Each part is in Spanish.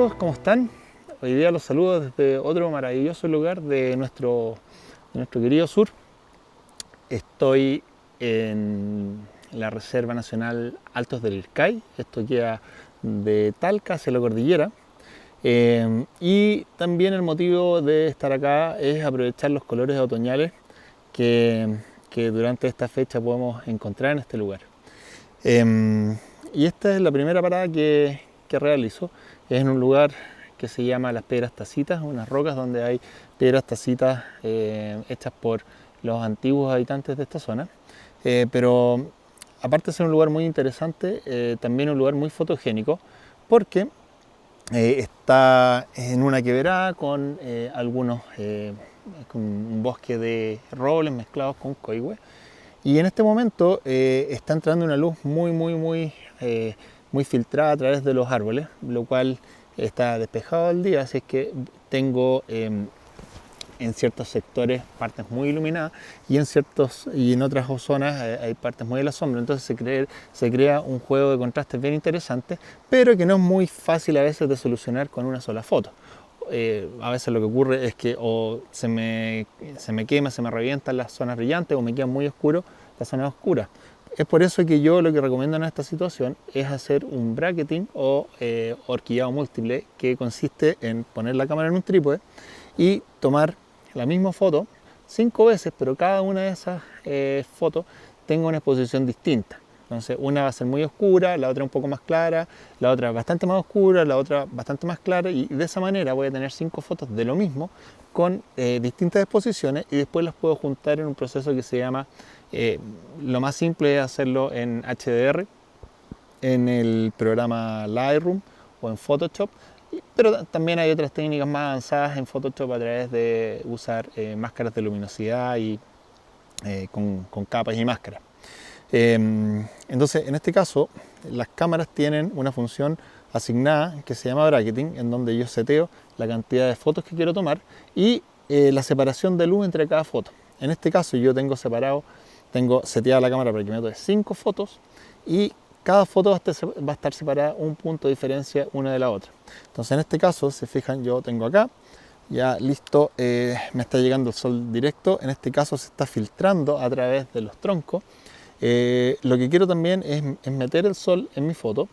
amigos, ¿cómo están? Hoy día los saludo desde otro maravilloso lugar de nuestro querido sur. Estoy en la Reserva Nacional Altos del Ilcay. Esto queda de Talca hacia la cordillera. Y también el motivo de estar acá es aprovechar los colores otoñales que durante esta fecha podemos encontrar en este lugar. Y esta es la primera parada que realizo. Es en un lugar que se llama Las Piedras Tacitas, unas rocas donde hay piedras tacitas hechas por los antiguos habitantes de esta zona. Pero aparte de ser un lugar muy interesante, también un lugar muy fotogénico, porque está en una quebrada con con un bosque de robles mezclados con coihue. Y en este momento está entrando una luz muy filtrada a través de los árboles, lo cual está despejado el día, así es que tengo en ciertos sectores partes muy iluminadas y en otras zonas hay partes muy a la sombra. Entonces se crea un juego de contrastes bien interesante, pero que no es muy fácil a veces de solucionar con una sola foto. A veces lo que ocurre es que o se me quema, se me revientan las zonas brillantes, o me quedan muy oscuros las zonas oscuras. Es por eso que yo lo que recomiendo en esta situación es hacer un bracketing o horquillado múltiple, que consiste en poner la cámara en un trípode y tomar la misma foto 5 veces, pero cada una de esas fotos tenga una exposición distinta. Entonces una va a ser muy oscura, la otra un poco más clara, la otra bastante más oscura, la otra bastante más clara, y de esa manera voy a tener 5 fotos de lo mismo con distintas exposiciones, y después las puedo juntar en un proceso que se llama, lo más simple es hacerlo en HDR, en el programa Lightroom o en Photoshop, pero también hay otras técnicas más avanzadas en Photoshop a través de usar máscaras de luminosidad y con capas y máscaras. Entonces, en este caso, las cámaras tienen una función asignada que se llama bracketing, en donde yo seteo la cantidad de fotos que quiero tomar y la separación de luz entre cada foto. En este caso yo tengo seteada la cámara para que me tome 5 fotos, y cada foto va a estar separada un punto de diferencia una de la otra. Entonces, en este caso, se fijan, yo tengo acá ya listo, me está llegando el sol directo. En este caso se está filtrando a través de los troncos. Lo que quiero también es meter el sol en mi foto,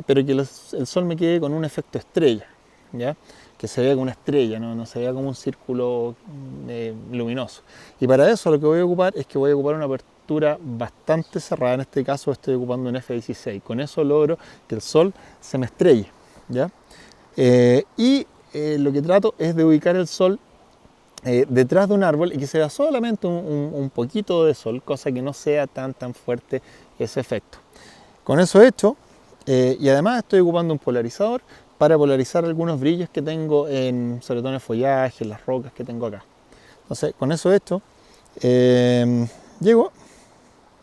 pero que el sol me quede con un efecto estrella, ¿ya? Que se vea como una estrella, no se vea como un círculo luminoso. Y para eso lo que voy a ocupar es que voy a ocupar una apertura bastante cerrada. En este caso estoy ocupando un f16. Con eso logro que el sol se me estrelle, ¿ya? Lo que trato es de ubicar el sol detrás de un árbol y que se vea solamente un poquito de sol, cosa que no sea tan fuerte ese efecto. Con eso hecho, y además estoy ocupando un polarizador para polarizar algunos brillos que tengo sobre todo en el follaje, en las rocas que tengo acá. Entonces, con eso hecho, llego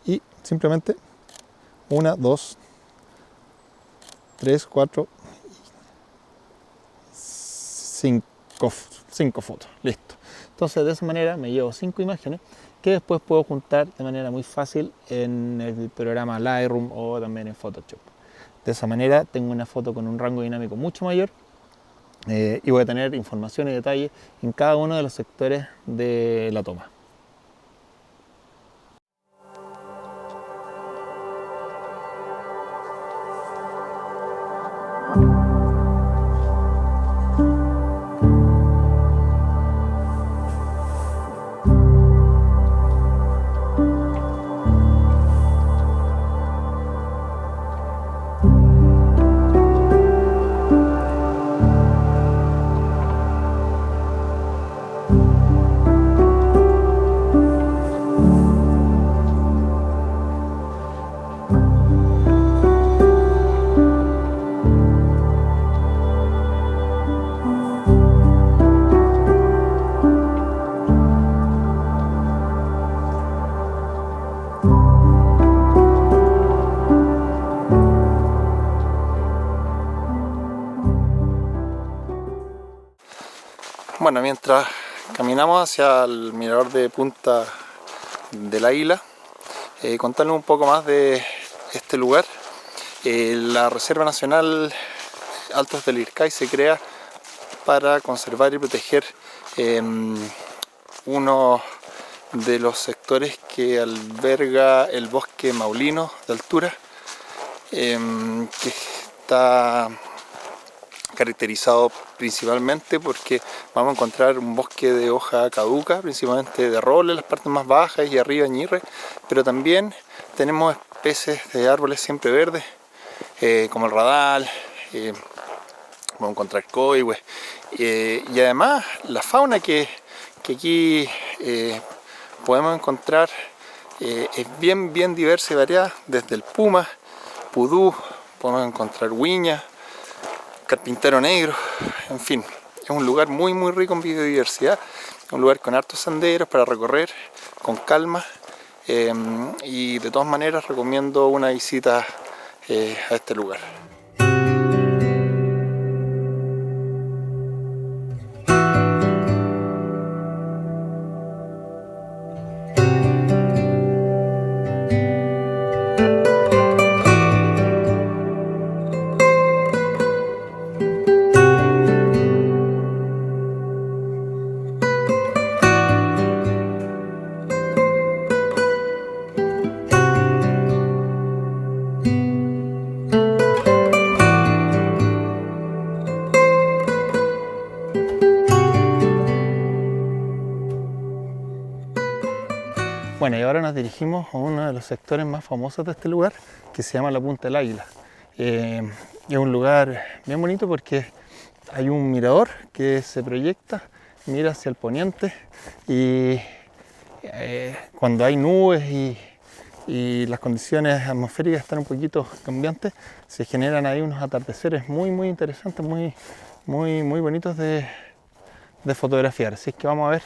y simplemente 1, 2, 3, 4, 5 fotos, listo. Entonces, de esa manera me llevo 5 imágenes que después puedo juntar de manera muy fácil en el programa Lightroom o también en Photoshop. De esa manera tengo una foto con un rango dinámico mucho mayor, y voy a tener información y detalle en cada uno de los sectores de la toma. Bueno, mientras caminamos hacia el mirador de Punta del Águila, contarles un poco más de este lugar. La Reserva Nacional Altos del Ircay se crea para conservar y proteger uno de los sectores que alberga el bosque maulino de altura, que está caracterizado principalmente porque vamos a encontrar un bosque de hoja caduca, principalmente de roble en las partes más bajas y arriba ñirre, pero también tenemos especies de árboles siempre verdes, como el radal, vamos a encontrar coihue, y además la fauna que aquí podemos encontrar es bien diversa y variada, desde el puma, pudú, podemos encontrar huiña, carpintero negro, en fin, es un lugar muy rico en biodiversidad, un lugar con hartos senderos para recorrer con calma, y de todas maneras recomiendo una visita a este lugar. Bueno, y ahora nos dirigimos a uno de los sectores más famosos de este lugar, que se llama la Punta del Águila. Es un lugar bien bonito porque hay un mirador que se proyecta, mira hacia el poniente, y cuando hay nubes y las condiciones atmosféricas están un poquito cambiantes, se generan ahí unos atardeceres muy interesantes, muy bonitos de fotografiar. Así es que vamos a ver,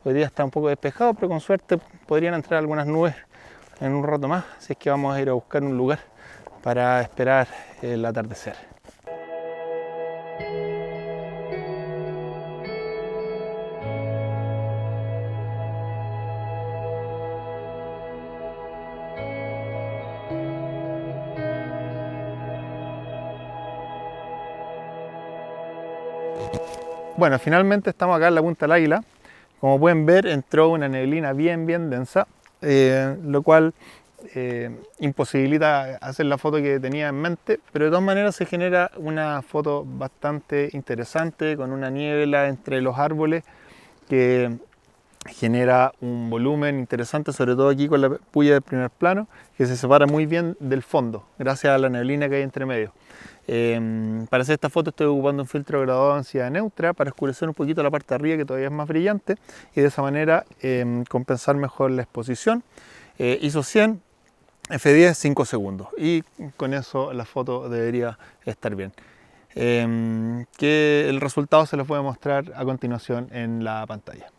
hoy día está un poco despejado, pero con suerte podrían entrar algunas nubes en un rato más, así es que vamos a ir a buscar un lugar para esperar el atardecer. Bueno, finalmente estamos acá en la Punta del Águila. Como pueden ver, entró una neblina bien densa, lo cual imposibilita hacer la foto que tenía en mente, pero de todas maneras se genera una foto bastante interesante con una niebla entre los árboles que genera un volumen interesante, sobre todo aquí con la puya del primer plano, que se separa muy bien del fondo gracias a la neblina que hay entre medio. Para hacer esta foto estoy ocupando un filtro graduado de densidad neutra para oscurecer un poquito la parte de arriba, que todavía es más brillante, y de esa manera compensar mejor la exposición. ISO 100, F10, 5 segundos, y con eso la foto debería estar bien. Que el resultado se los voy a mostrar a continuación en la pantalla.